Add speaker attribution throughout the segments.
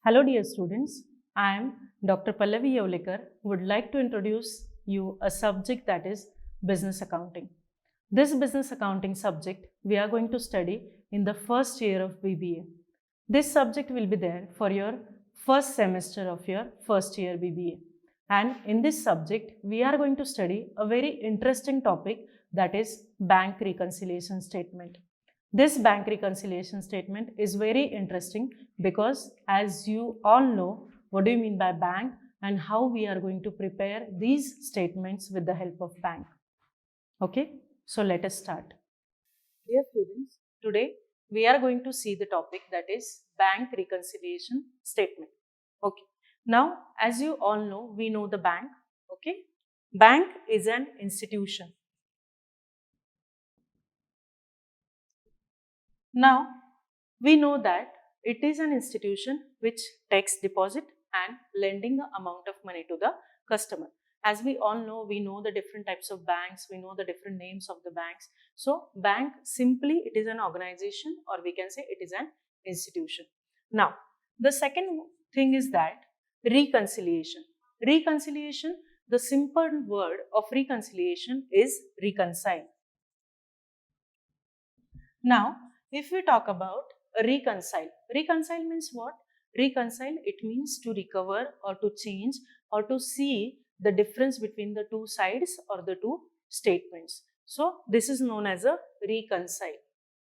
Speaker 1: Hello dear students, I am Dr. Pallavi would like to introduce you a subject that is business accounting. This business accounting subject we are going to study in the first year of BBA. This subject will be there for your first semester of your first year BBA. And in this subject, we are going to study a very interesting topic, that is bank reconciliation statement. This bank reconciliation statement is very interesting because, as you all know, what do you mean by bank and how we are going to prepare these statements with the help of bank. Okay, so let us start. Dear students, today we are going to see the topic, that is bank reconciliation statement. Okay, now as you all know, we know the bank. Okay, bank is an institution. Now, we know that it is an institution which takes deposit and lending the amount of money to the customer. As we all know, we know the different types of banks, we know the different names of the banks. So, bank simply it is an organization, or we can say it is an institution. Now, the second thing is that reconciliation. Reconciliation, the simple word of reconciliation is reconcile. Now, if we talk about reconcile, reconcile means what? Reconcile, it means to recover or to change or to see the difference between the two sides or the two statements. So, this is known as a reconcile.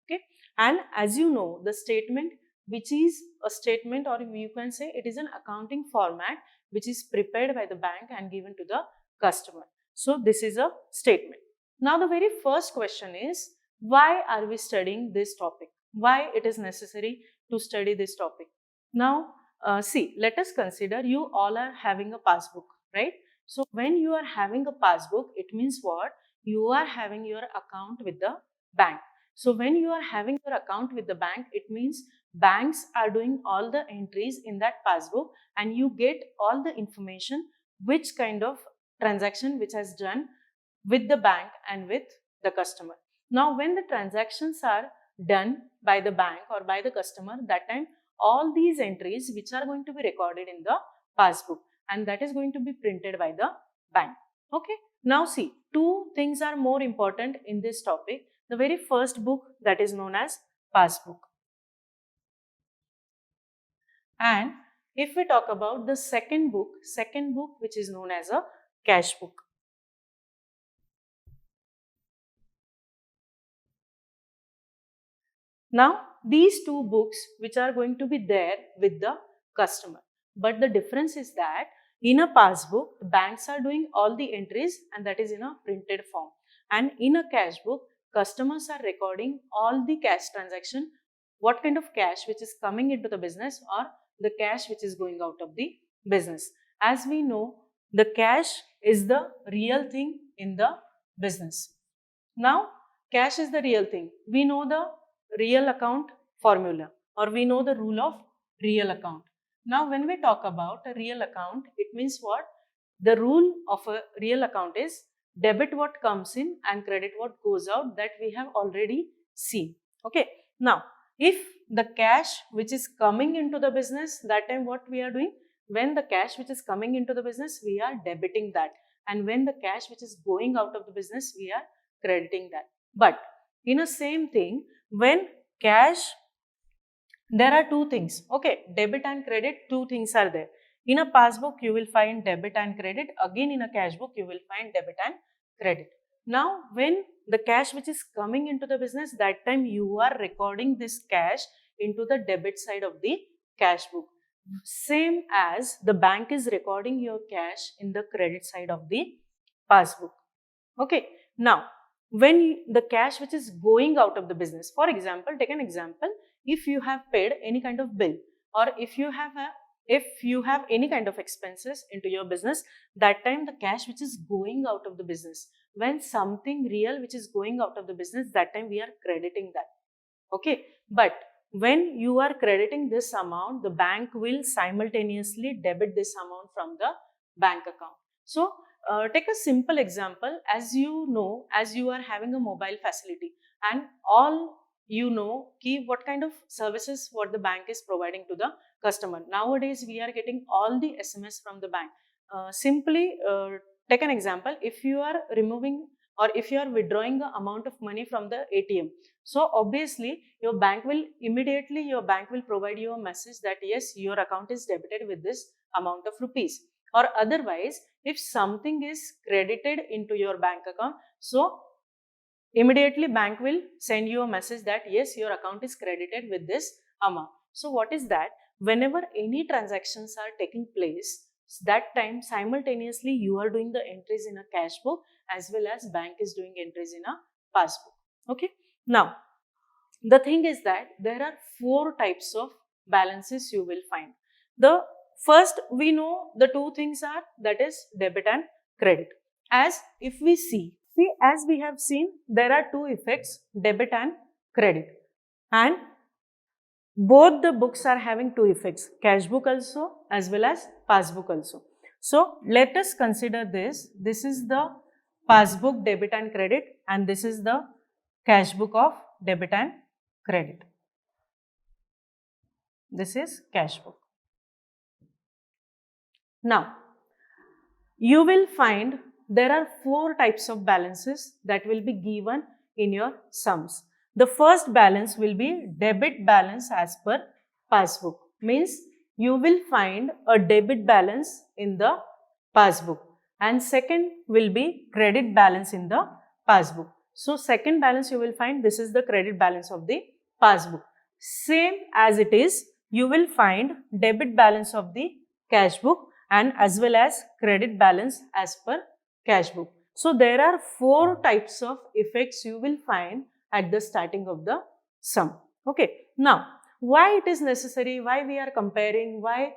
Speaker 1: Okay, and as you know, the statement, which is a statement, or you can say it is an accounting format which is prepared by the bank and given to the customer. So, this is a statement. Now, the very first question is, why are we studying this topic? Why it is necessary to study this topic? Now, see, let us consider you all are having a passbook, right? So, when you are having a passbook, it means what? You are having your account with the bank. So, when you are having your account with the bank, it means banks are doing all the entries in that passbook and you get all the information which kind of transaction which has done with the bank and with the customer. Now, when the transactions are done by the bank or by the customer, that time all these entries which are going to be recorded in the passbook, and that is going to be printed by the bank. Okay. Now see, two things are more important in this topic. The very first book, that is known as passbook. And if we talk about the second book which is known as a cash book. Now, these two books which are going to be there with the customer. But the difference is that in a passbook, banks are doing all the entries and that is in a printed form. And in a cash book, customers are recording all the cash transaction, what kind of cash which is coming into the business or the cash which is going out of the business. As we know, the cash is the real thing in the business. Now, cash is the real thing. We know the real account formula, or we know the rule of real account. Now, when we talk about a real account, it means what? The rule of a real account is debit what comes in and credit what goes out, that we have already seen. Okay. Now, if the cash which is coming into the business, that time what we are doing? When the cash which is coming into the business, we are debiting that. And when the cash which is going out of the business, we are crediting that. But in a same thing, when cash, there are two things. Okay, debit and credit, two things are there. In a passbook, you will find debit and credit. Again, in a cash book, you will find debit and credit. Now, when the cash which is coming into the business, that time you are recording this cash into the debit side of the cash book. Same as the bank is recording your cash in the credit side of the passbook. Okay. Now, when the cash which is going out of the business, for example, take an example, if you have paid any kind of bill, or if you have any kind of expenses into your business, that time the cash which is going out of the business, when something real which is going out of the business, that time we are crediting that. Okay. But when you are crediting this amount, the bank will simultaneously debit this amount from the bank account. So, take a simple example. As you know, as you are having a mobile facility, and all you know ki what kind of services what the bank is providing to the customer. Nowadays we are getting all the SMS from the bank. Simply take an example. If you are removing or if you are withdrawing the amount of money from the ATM, so obviously your bank will provide you a message that yes, your account is debited with this amount of rupees. Or otherwise, if something is credited into your bank account, so immediately bank will send you a message that yes, your account is credited with this amount. So what is that? Whenever any transactions are taking place, that time simultaneously you are doing the entries in a cash book as well as bank is doing entries in a passbook. Okay. Now the thing is that there are 4 types of balances you will find. The first, we know the 2 things are, that is debit and credit. As if we see as we have seen, there are 2 effects, debit and credit, and both the books are having 2 effects, cash book also as well as passbook also. So let us consider this. This is the passbook debit and credit, and this is the cash book of debit and credit. This is cash book. Now, you will find there are 4 types of balances that will be given in your sums. The first balance will be debit balance as per passbook. Means you will find a debit balance in the passbook, and second will be credit balance in the passbook. So second balance you will find, this is the credit balance of the passbook. Same as it is, you will find debit balance of the cash book and as well as credit balance as per cash book. So there are 4 types of effects you will find at the starting of the sum. Okay. Now, why it is necessary, why we are comparing, why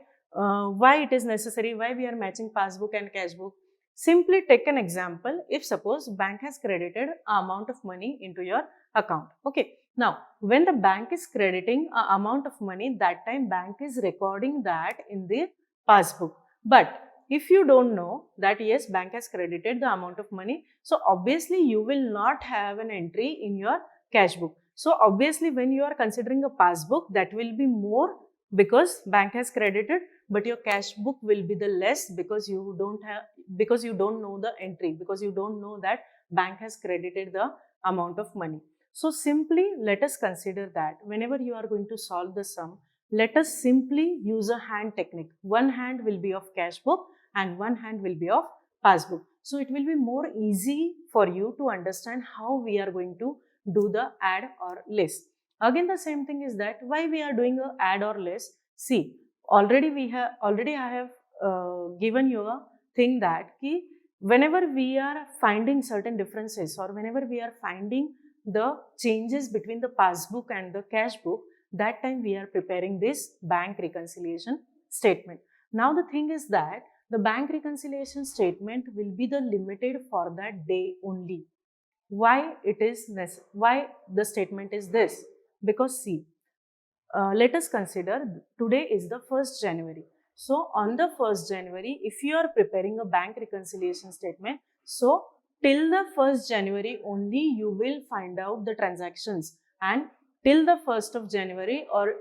Speaker 1: it is necessary, why we are matching passbook and cash book? Simply take an example. If suppose bank has credited an amount of money into your account. Okay. Now, when the bank is crediting an amount of money, that time bank is recording that in the passbook. But if you don't know that yes, bank has credited the amount of money, so obviously you will not have an entry in your cash book. So obviously when you are considering a passbook, that will be more because bank has credited, but your cash book will be the less because you don't know the entry, because you don't know that bank has credited the amount of money. So simply let us consider that whenever you are going to solve the sum, let us simply use a hand technique. One hand will be of cash book and one hand will be of passbook. So it will be more easy for you to understand how we are going to do the add or less. Again, the same thing is that why we are doing a add or less. See, already I have given you a thing that whenever we are finding certain differences or whenever we are finding the changes between the passbook and the cash book, that time we are preparing this bank reconciliation statement. Now the thing is that the bank reconciliation statement will be the limited for that day only. Why the statement is this? Because see, let us consider today is the 1st January. So on the 1st January, if you are preparing a bank reconciliation statement, so till the 1st January only you will find out the transactions, and till the 1st of January or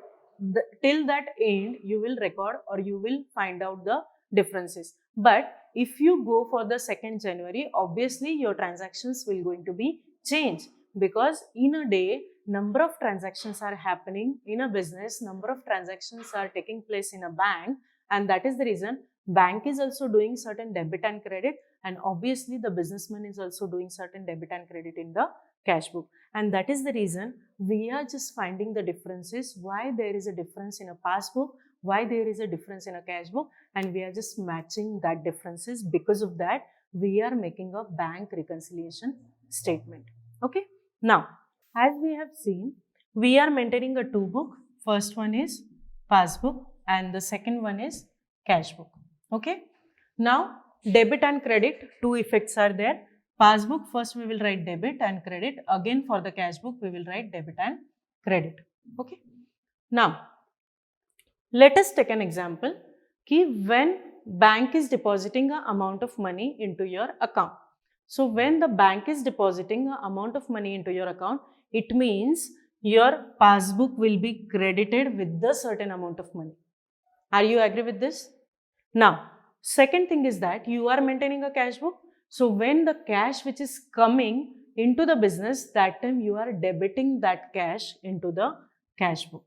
Speaker 1: till that end you will record or you will find out the differences. But if you go for the 2nd January, obviously your transactions will going to be changed, because in a day number of transactions are happening in a business, number of transactions are taking place in a bank, and that is the reason bank is also doing certain debit and credit, and obviously the businessman is also doing certain debit and credit in the cash book. And that is the reason we are just finding the differences, why there is a difference in a passbook, why there is a difference in a cash book, and we are just matching that differences. Because of that we are making a bank reconciliation statement. Okay. Now, as we have seen, we are maintaining a 2 book. First one is passbook and the second one is cash book. Okay. Now, debit and credit, 2 effects are there. Passbook, first we will write debit and credit. Again for the cash book, we will write debit and credit. Okay. Now, let us take an example. When bank is depositing an amount of money into your account. So when the bank is depositing an amount of money into your account, it means your passbook will be credited with the certain amount of money. Are you agree with this? Now, second thing is that you are maintaining a cash book. So when the cash which is coming into the business, that time you are debiting that cash into the cash book.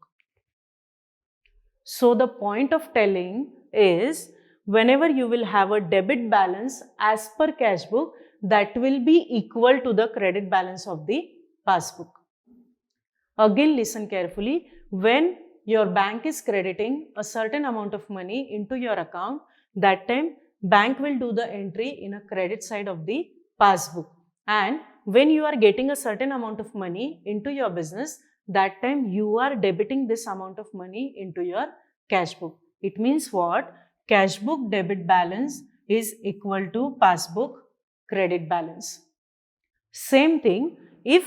Speaker 1: So the point of telling is whenever you will have a debit balance as per cash book, that will be equal to the credit balance of the passbook. Again, listen carefully. When your bank is crediting a certain amount of money into your account, that time bank will do the entry in a credit side of the passbook. And when you are getting a certain amount of money into your business, that time you are debiting this amount of money into your cash book. It means what? Cash book debit balance is equal to passbook credit balance. Same thing, if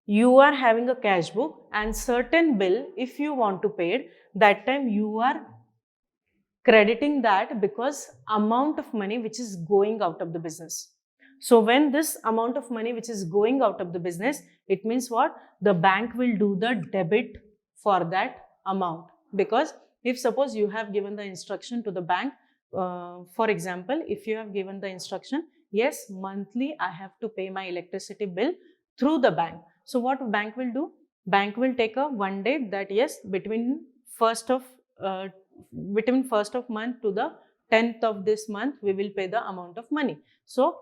Speaker 1: you are having a cash book and certain bill, if you want to pay it, that time you are crediting that because amount of money which is going out of the business. So when this amount of money which is going out of the business, it means what? The bank will do the debit for that amount. Because if suppose you have given the instruction to the bank, for example, if you have given the instruction, yes, monthly I have to pay my electricity bill through the bank. So what bank will do? Bank will take a one date that yes, between 1st of month to the 10th of this month, we will pay the amount of money. So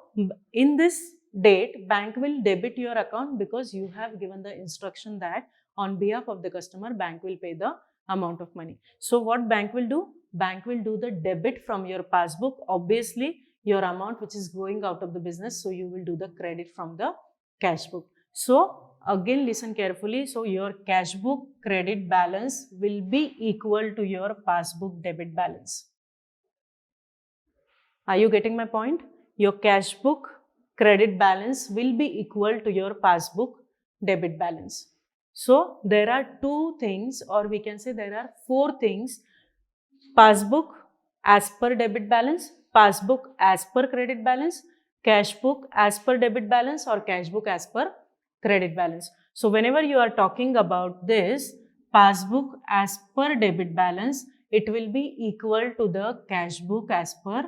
Speaker 1: in this date, bank will debit your account because you have given the instruction that on behalf of the customer, bank will pay the amount of money. So what bank will do? Bank will do the debit from your passbook. Obviously, your amount which is going out of the business, so you will do the credit from the cash book. So again, listen carefully. So your cash book credit balance will be equal to your passbook debit balance. Are you getting my point? Your cash book credit balance will be equal to your passbook debit balance. So there are two things, or we can say there are four things: passbook as per debit balance, passbook as per credit balance, cash book as per debit balance, or cash book as per credit balance. So whenever you are talking about this passbook as per debit balance, it will be equal to the cash book as per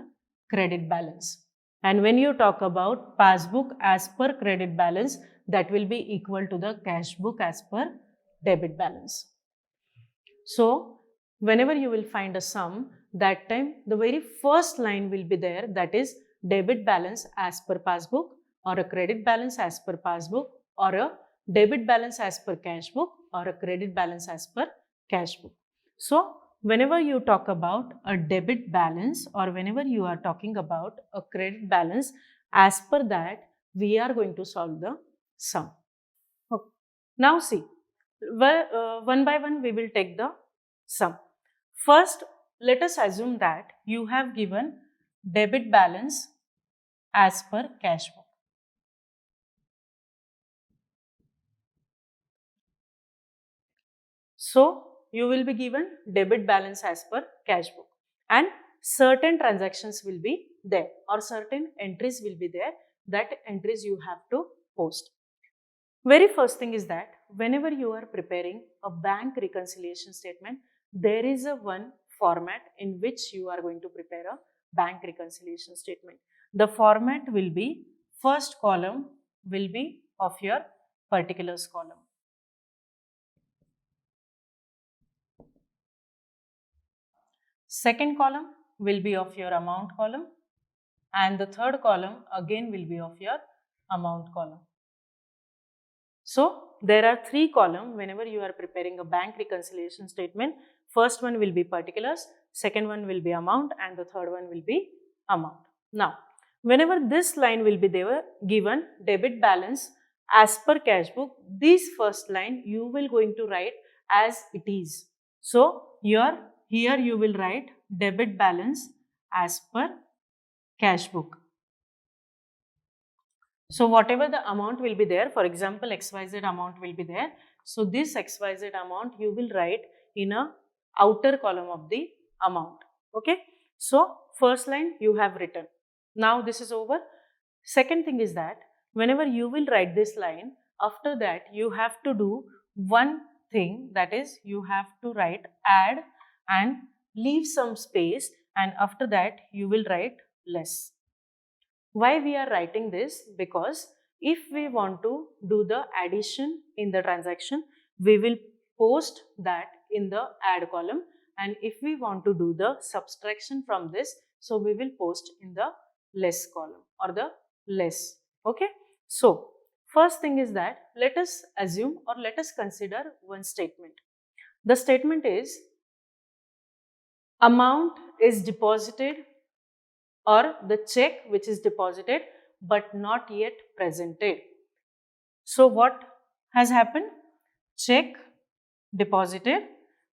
Speaker 1: credit balance. And when you talk about passbook as per credit balance, that will be equal to the cash book as per debit balance. So whenever you will find a sum, that time the very first line will be there, that is debit balance as per passbook, or a credit balance as per passbook, or a debit balance as per cash book, or a credit balance as per cash book. So whenever you talk about a debit balance, or whenever you are talking about a credit balance, as per that we are going to solve the sum. Okay. Now see, one by one we will take the sum. First, let us assume that you have given debit balance as per cash book. So you will be given debit balance as per cash book, and certain transactions will be there, or certain entries will be there. That entries you have to post. Very first thing is that whenever you are preparing a bank reconciliation statement, there is a one format in which you are going to prepare a bank reconciliation statement. The format will be, first column will be of your particulars column. Second column will be of your amount column, and the third column again will be of your amount column. So there are three columns whenever you are preparing a bank reconciliation statement. First one will be particulars, second one will be amount, and the third one will be amount. Now, whenever this line will be there given debit balance as per cash book, this first line you will going to write as it is. So here you will write debit balance as per cash book. So whatever the amount will be there, for example, XYZ amount will be there. So this XYZ amount you will write in a outer column of the amount. Okay. So first line you have written. Now this is over. Second thing is that whenever you will write this line, after that you have to do one thing, that is you have to write add and leave some space, and after that you will write less. Why we are writing this? Because if we want to do the addition in the transaction, we will post that in the add column, and if we want to do the subtraction from this, so we will post in the less column or the less. Okay. So first thing is that let us assume or let us consider one statement. The statement is amount is deposited, or the check which is deposited but not yet presented. So what has happened? Check deposited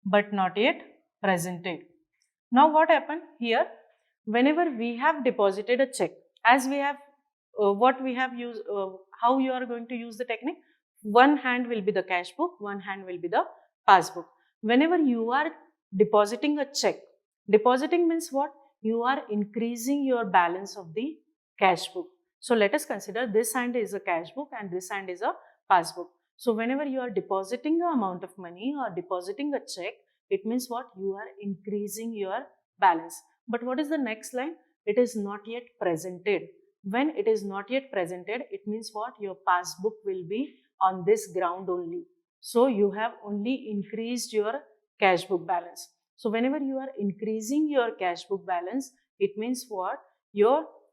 Speaker 1: but not yet presented. Now what happened here? Whenever we have deposited a check, as we have what we have used, how you are going to use the technique, one hand will be the cash book, one hand will be the passbook. Whenever you are depositing a check, depositing means what? You are increasing your balance of the cash book. So let us consider this hand is a cash book and this hand is a passbook. So whenever you are depositing the amount of money or depositing a check, it means what? You are increasing your balance. But what is the next line? It is not yet presented. When it is not yet presented, it means what? Your passbook will be on this ground only. So you have only increased your cash book balance. So whenever you are increasing your cash book balance, it means what?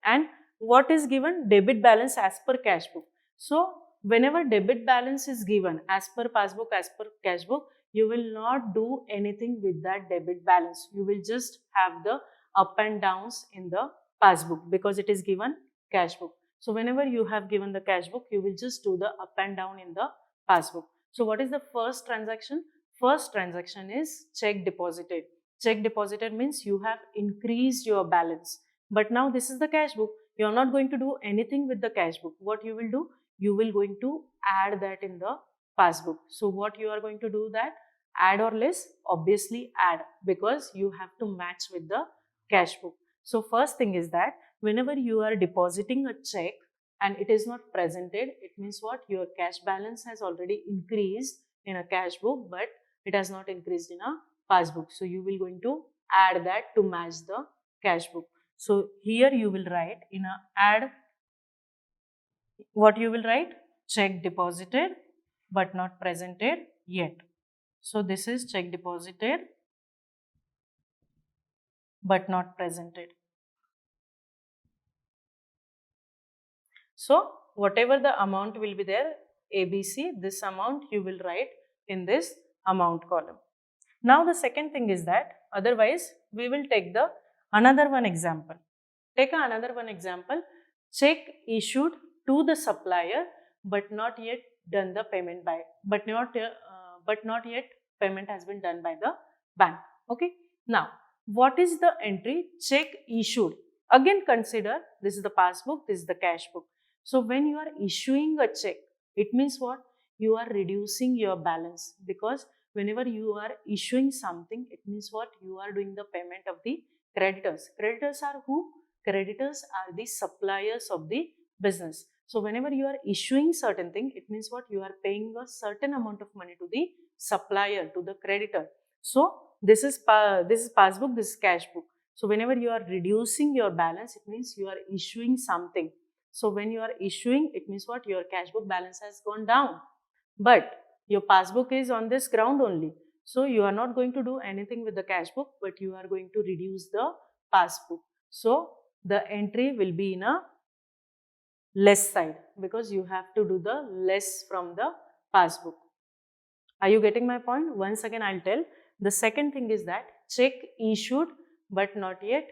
Speaker 1: And what is given? Debit balance as per cash book. So whenever debit balance is given as per passbook, as per cash book, you will not do anything with that debit balance. You will just have the up and downs in the passbook because it is given cash book. So whenever you have given the cash book, you will just do the up and down in the passbook. So what is the first transaction? First transaction is check deposited. Check deposited means you have increased your balance. But now this is the cash book. You are not going to do anything with the cash book. What you will do? You will going to add that in the passbook. So what you are going to do that? Add or less? Obviously add, because you have to match with the cash book. So first thing is that whenever you are depositing a check and it is not presented, it means what? Your cash balance has already increased in a cash book, but it has not increased in a passbook. So you will going to add that to match the cash book. So here you will write in a add, what you will write? Check deposited but not presented yet. So this is check deposited but not presented. So whatever the amount will be there, ABC, this amount you will write in this amount column. Now the second thing is that otherwise we will take the another one example. Take another one example. Check issued to the supplier but not yet done the payment by, but not yet payment has been done by the bank. Okay. Now what is the entry? Check issued. Again consider this is the passbook, this is the cash book. So when you are issuing a check, it means what? You are reducing your balance, because whenever you are issuing something, it means what? You are doing the payment of the creditors. Creditors are who? Creditors are the suppliers of the business. So whenever you are issuing certain thing, it means what? You are paying a certain amount of money to the supplier, to the creditor. So this is passbook, this is cash book. So whenever you are reducing your balance, it means you are issuing something. So when you are issuing, it means what? Your cash book balance has gone down. But your passbook is on this ground only. So you are not going to do anything with the cash book, but you are going to reduce the passbook. So the entry will be in a less side, because you have to do the less from the passbook. Are you getting my point? Once again I'll tell. The second thing is that check issued but not yet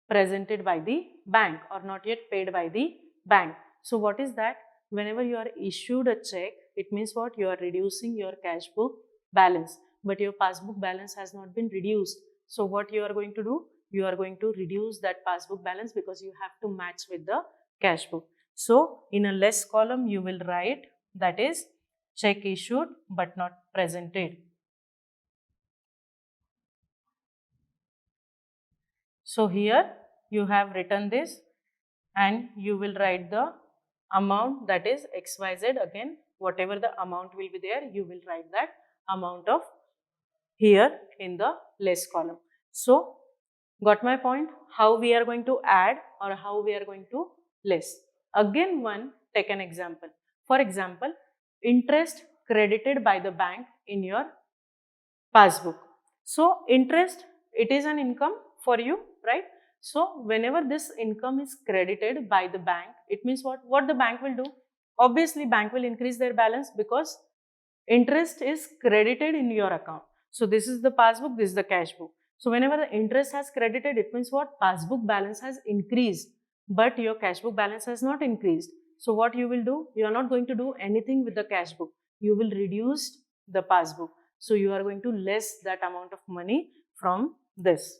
Speaker 1: presented by the bank or not yet paid by the bank. So what is that? Whenever you are issued a check, it means what? You are reducing your cash book balance, but your passbook balance has not been reduced. So what you are going to do? You are going to reduce that passbook balance because you have to match with the cash book. So in a less column you will write, that is check issued but not presented. So here you have written this and you will write the amount, that is XYZ. Again, whatever the amount will be there, you will write that amount of here in the less column. So got my point? How we are going to add or how we are going to less. Again, take an example. For example, interest credited by the bank in your passbook. So interest, it is an income for you, right? So whenever this income is credited by the bank, it means what the bank will do? Obviously bank will increase their balance because interest is credited in your account. So this is the passbook, this is the cash book. So whenever the interest has credited, it means what? Passbook balance has increased, but your cash book balance has not increased. So what you will do? You are not going to do anything with the cash book. You will reduce the passbook. So you are going to less that amount of money from this.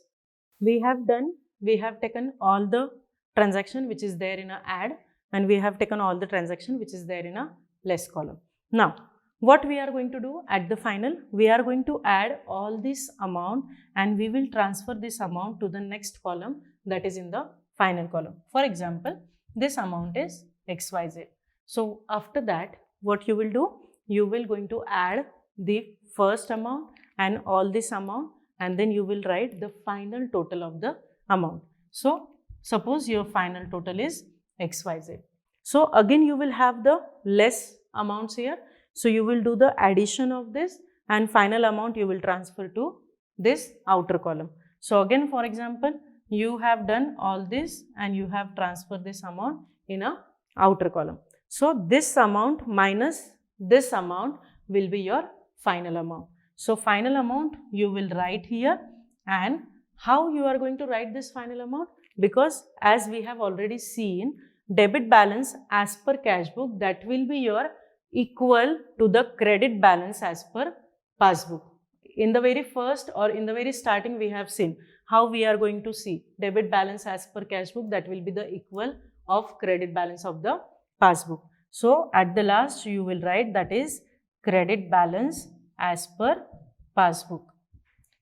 Speaker 1: We have taken all the transaction which is there in a add, and we have taken all the transaction which is there in a less column. Now, what we are going to do at the final, we are going to add all this amount and we will transfer this amount to the next column, that is in the final column. For example, this amount is XYZ. So after that, what you will do? You will going to add the first amount and all this amount, and then you will write the final total of the amount. So suppose your final total is XYZ. So again you will have the less amounts here. So you will do the addition of this and final amount you will transfer to this outer column. So again, for example, you have done all this and you have transferred this amount in a outer column. So this amount minus this amount will be your final amount. So final amount you will write here. And how you are going to write this final amount? Because as we have already seen, debit balance as per cash book, that will be your equal to the credit balance as per passbook. In the very first or in the very starting, we have seen how we are going to see debit balance as per cash book, that will be the equal of credit balance of the passbook. So at the last you will write that is credit balance as per passbook.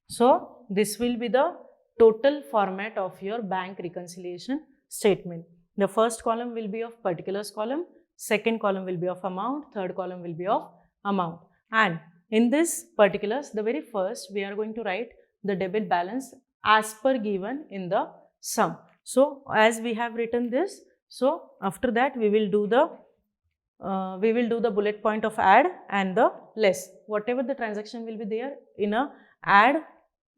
Speaker 1: So this will be the total format of your bank reconciliation statement. The first column will be of particulars column, second column will be of amount, third column will be of amount. And in this particulars, the very first we are going to write the debit balance as per given in the sum. So as we have written this, so after that we will do the bullet point of add and the less. Whatever the transaction will be there in a add,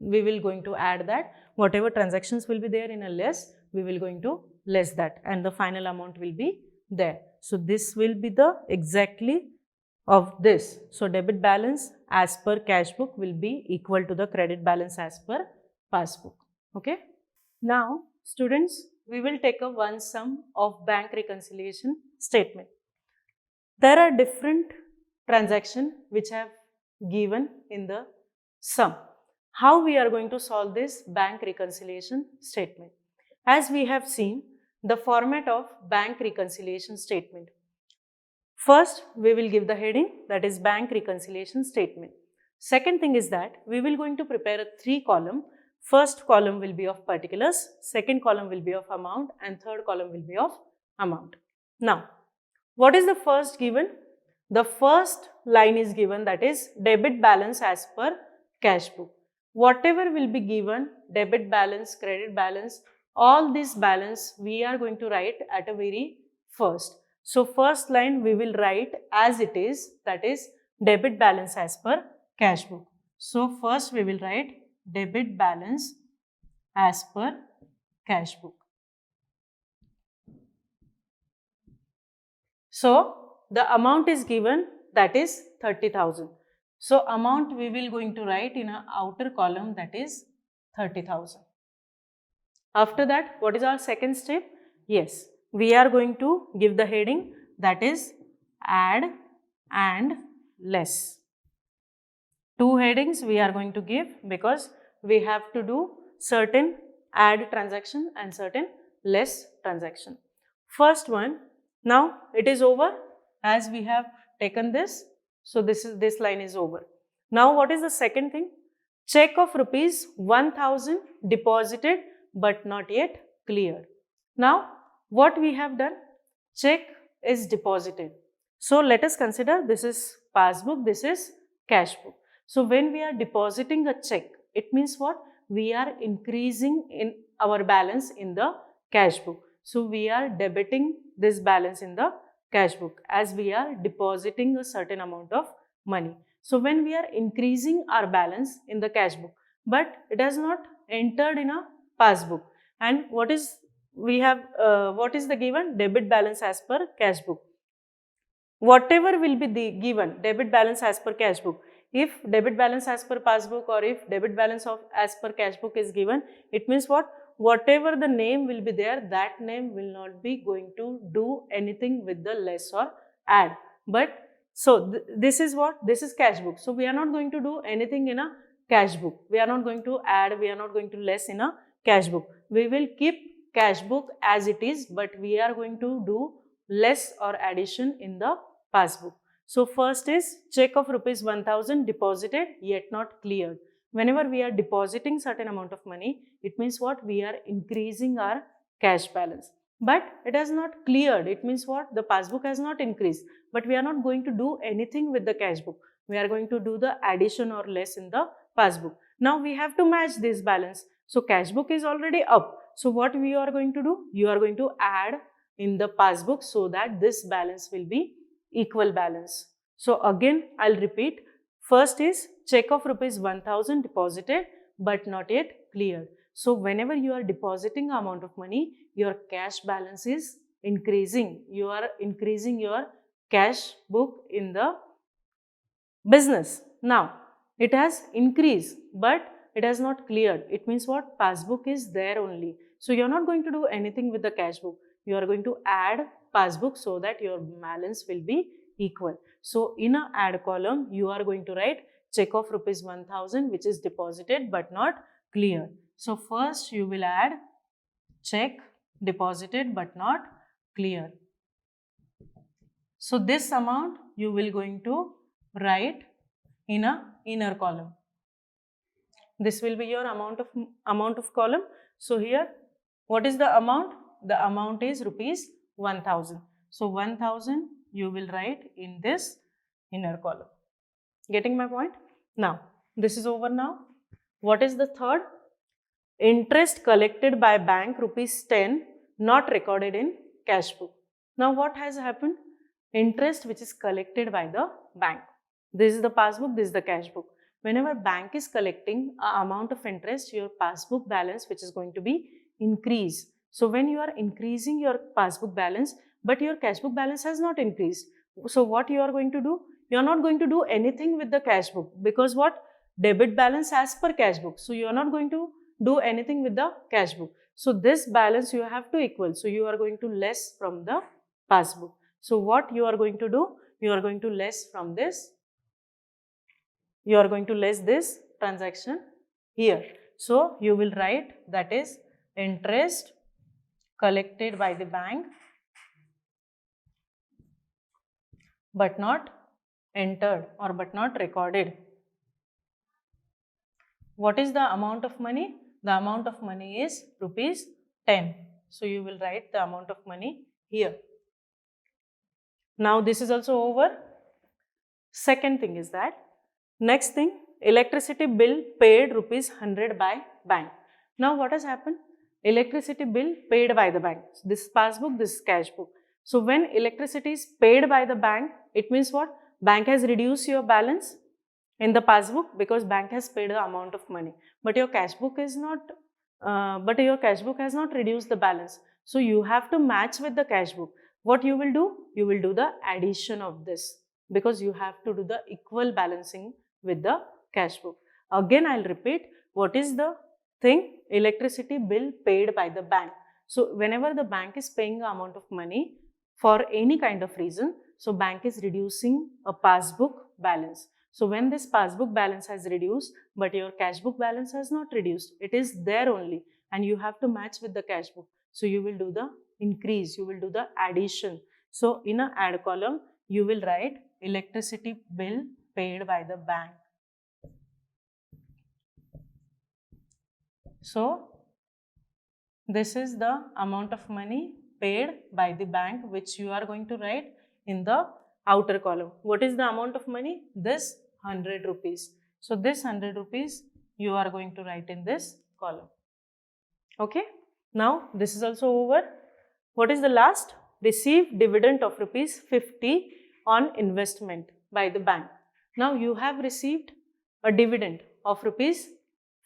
Speaker 1: we will going to add that. Whatever transactions will be there in a less, we will going to less that, and the final amount will be there. So this will be the exactly of this. So debit balance as per cash book will be equal to the credit balance as per passbook. Okay. Now students, we will take a one sum of bank reconciliation statement. There are different transactions which have given in the sum. How we are going to solve this bank reconciliation statement? As we have seen, the format of bank reconciliation statement. First, we will give the heading, that is bank reconciliation statement. Second thing is that we will going to prepare a 3-column. First column will be of particulars, second column will be of amount, and third column will be of amount. Now, what is the first given? The first line is given, that is debit balance as per cash book. Whatever will be given, debit balance, credit balance, all this balance we are going to write at a very first. So first line we will write as it is, that is debit balance as per cash book. So first we will write debit balance as per cash book. So the amount is given, that is 30,000. So amount we will going to write in a outer column, that is 30,000. After that, what is our second step? Yes, we are going to give the heading, that is add and less. Two headings we are going to give because we have to do certain add transaction and certain less transaction. First one, now it is over as we have taken this. So this line is over. Now what is the second thing? Check of rupees 1,000 deposited but not yet cleared. Now, what we have done? Check is deposited. So, let us consider this is passbook, this is cash book. So, when we are depositing a check, it means what? We are increasing in our balance in the cash book. So, we are debiting this balance in the cash book as we are depositing a certain amount of money. So, when we are increasing our balance in the cash book, but it has not entered in a passbook, and what is we have what is the given debit balance as per cash book? Whatever will be the given debit balance as per cash book, if debit balance as per passbook or if debit balance of as per cash book is given, it means what? Whatever the name will be there, that name will not be going to do anything with the less or add. But so this is what? This is cash book. So we are not going to do anything in a cash book. We are not going to add, we are not going to less in a cash book. We will keep cash book as it is, but we are going to do less or addition in the passbook. So first is check of rupees 1000 deposited yet not cleared. Whenever we are depositing certain amount of money, it means what? We are increasing our cash balance. But it has not cleared. It means what? The passbook has not increased. But we are not going to do anything with the cash book. We are going to do the addition or less in the passbook. Now we have to match this balance. So cash book is already up. So what we are going to do? You are going to add in the passbook so that this balance will be equal balance. So again I'll repeat. First is check of rupees 1000 deposited but not yet cleared. So whenever you are depositing amount of money, your cash balance is increasing. You are increasing your cash book in the business. Now it has increased but it has not cleared. It means what? Passbook is there only. So you are not going to do anything with the cash book. You are going to add passbook so that your balance will be equal. So in a add column, you are going to write check of rupees 1000 which is deposited but not cleared. So first you will add check deposited but not cleared. So this amount you will going to write in a inner column. This will be your amount of column. So here, what is the amount? The amount is rupees 1000. So 1000 you will write in this inner column. Getting my point? Now, this is over now. What is the third? Interest collected by bank rupees 10 not recorded in cash book. Now what has happened? Interest which is collected by the bank. This is the passbook, this is the cash book. Whenever bank is collecting a amount of interest, your passbook balance which is going to be increased. So when you are increasing your passbook balance, but your cash book balance has not increased. So what you are going to do? You are not going to do anything with the cash book because what? Debit balance as per cash book. So you are not going to do anything with the cash book. So this balance you have to equal. So you are going to less from the passbook. So what you are going to do? You are going to less from this. You are going to less this transaction here. So you will write that is interest collected by the bank but not entered or but not recorded. What is the amount of money? The amount of money is rupees 10. So you will write the amount of money here. Now this is also over. Second thing is that, next thing, electricity bill paid rupees 100 by bank. Now what has happened? Electricity bill paid by the bank. This is passbook, this is cash book. So when electricity is paid by the bank, it means what? Bank has reduced your balance in the passbook because bank has paid the amount of money. But your cash book is not, your cash book has not reduced the balance. So you have to match with the cash book. What you will do? You will do the addition of this because you have to do the equal balancing with the cash book. Again, I'll repeat, what is the thing? Electricity bill paid by the bank. So whenever the bank is paying the amount of money for any kind of reason, so bank is reducing a passbook balance. So when this passbook balance has reduced, but your cash book balance has not reduced, it is there only and you have to match with the cash book. So you will do the increase, you will do the addition. So in a add column, you will write electricity bill paid by the bank. So This is the amount of money paid by the bank, which you are going to write in the outer column. What is the amount of money? This 100 rupees. So this 100 rupees you are going to write in this column. Okay. Now this is also over. What is the last? Receive dividend of rupees 50 on investment by the bank. Now you have received a dividend of rupees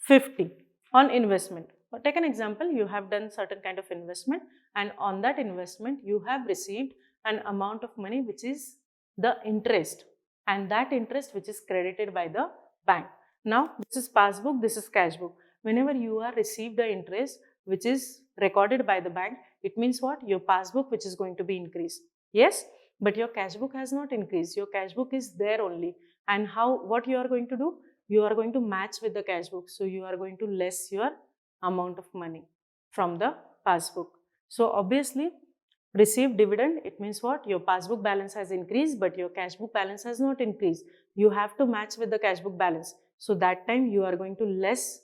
Speaker 1: 50 on investment. Take an example, you have done certain kind of investment, and on that investment you have received an amount of money which is the interest, and that interest which is credited by the bank. Now this is passbook, this is cash book. Whenever you are received the interest which is recorded by the bank, it means what? Your passbook which is going to be increased. Yes, but your cash book has not increased. Your cash book is there only. And what you are going to do? You are going to match with the cash book. So you are going to less your amount of money from the passbook. So obviously, receive dividend, it means what? Your passbook balance has increased, but your cash book balance has not increased. You have to match with the cash book balance. So that time you are going to less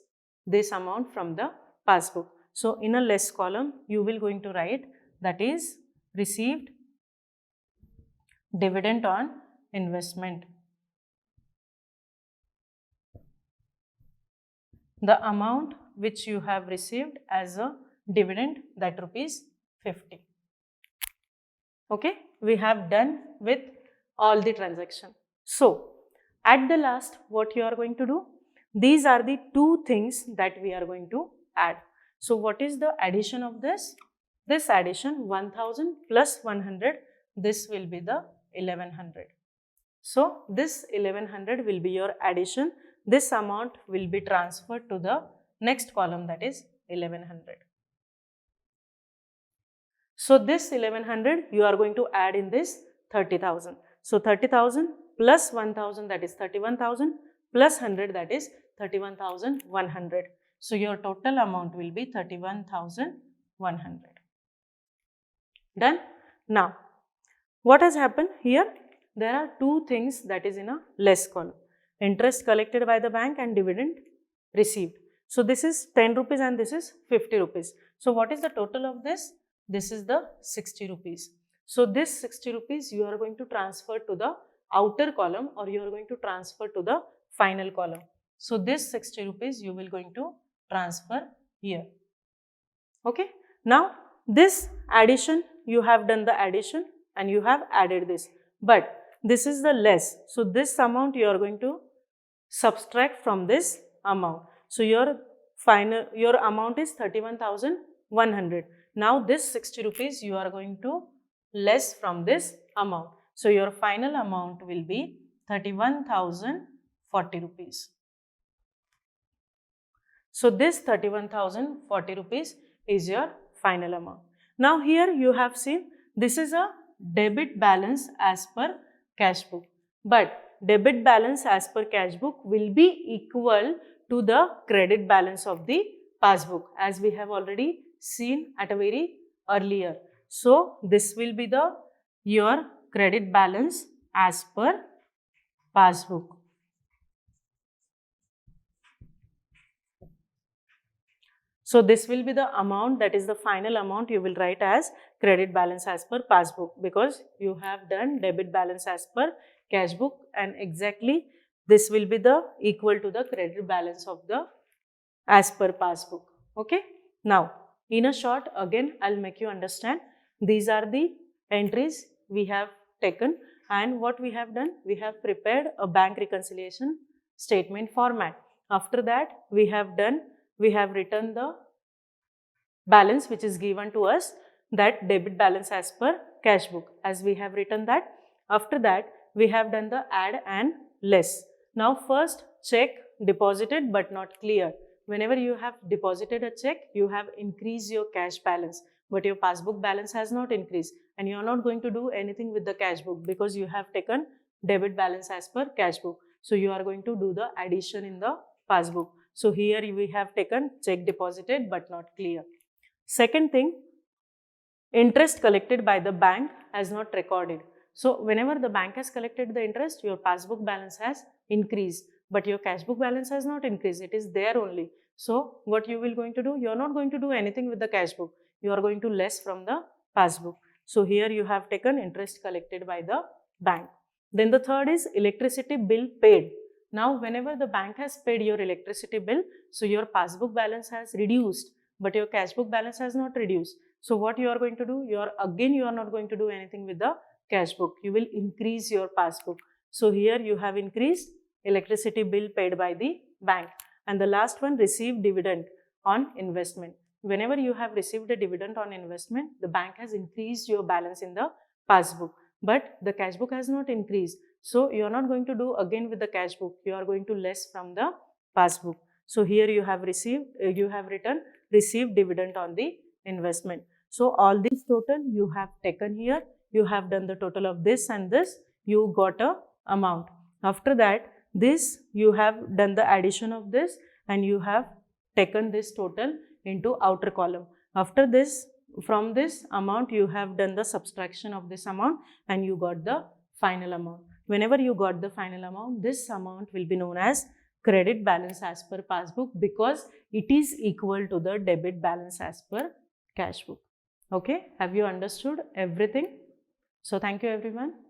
Speaker 1: this amount from the passbook. So in a less column, you will going to write that is received dividend on investment. The amount which you have received as a dividend, that rupees 50. Okay, we have done with all the transaction. So at the last, what you are going to do? These are the two things that we are going to add. So what is the addition of this? This addition 1000 plus 100, this will be the 1100. So this 1100 will be your addition. This amount will be transferred to the next column, that is 1100. So this 1100 you are going to add in this 30,000. So 30,000 plus 1000, that is 31,000, plus 100, that is 31,100. So your total amount will be 31,100. Done? Now, what has happened here? There are two things that is in a less column. Interest collected by the bank and dividend received. So this is 10 rupees and this is 50 rupees. So what is the total of this? This is the 60 rupees. So this 60 rupees you are going to transfer to the outer column, or you are going to transfer to the final column. So this 60 rupees you will going to transfer here. Okay. Now this addition, you have done the addition and you have added this, but this is the less. So this amount you are going to subtract from this amount. So your amount is 31,100. Now this 60 rupees you are going to less from this amount. So your final amount will be 31,040 rupees. So this 31,040 rupees is your final amount. Now here you have seen this is a debit balance as per cash book, but debit balance as per cash book will be equal to the credit balance of the passbook, as we have already seen at a very earlier. So this will be the your credit balance as per passbook. So this will be the amount, that is the final amount you will write as credit balance as per passbook, because you have done debit balance as per cash book, and exactly this will be the equal to the credit balance of the as per passbook. Okay. Now in a short, again I'll make you understand. These are the entries we have taken, and what we have done, we have prepared a bank reconciliation statement format. After that we have written the balance which is given to us, that debit balance as per cash book, as we have written that. After that we have done the add and less. Now first, check deposited but not clear. Whenever you have deposited a check, you have increased your cash balance, but your passbook balance has not increased, and you are not going to do anything with the cash book because you have taken debit balance as per cash book. So you are going to do the addition in the passbook. So here we have taken check deposited but not clear. Second thing, interest collected by the bank has not recorded. So whenever the bank has collected the interest, your passbook balance has increased, but your cash book balance has not increased. It is there only. So what you will going to do? You are not going to do anything with the cash book. You are going to less from the passbook. So here you have taken interest collected by the bank. Then the third is electricity bill paid. Now whenever the bank has paid your electricity bill, so your passbook balance has reduced, but your cash book balance has not reduced. So what you are going to do? You are not going to do anything with the cash book. You will increase your passbook. So here you have increased electricity bill paid by the bank. And the last one, receive dividend on investment. Whenever you have received a dividend on investment, the bank has increased your balance in the passbook, but the cash book has not increased. So you are not going to do again with the cash book. You are going to less from the passbook. So here you have written received dividend on the investment. So all this total you have taken here. You have done the total of this and this. You got a amount. After that, this you have done the addition of this and you have taken this total into outer column. After this, from this amount you have done the subtraction of this amount and you got the final amount. Whenever you got the final amount, this amount will be known as credit balance as per passbook because it is equal to the debit balance as per cash book. Okay, have you understood everything? So thank you everyone.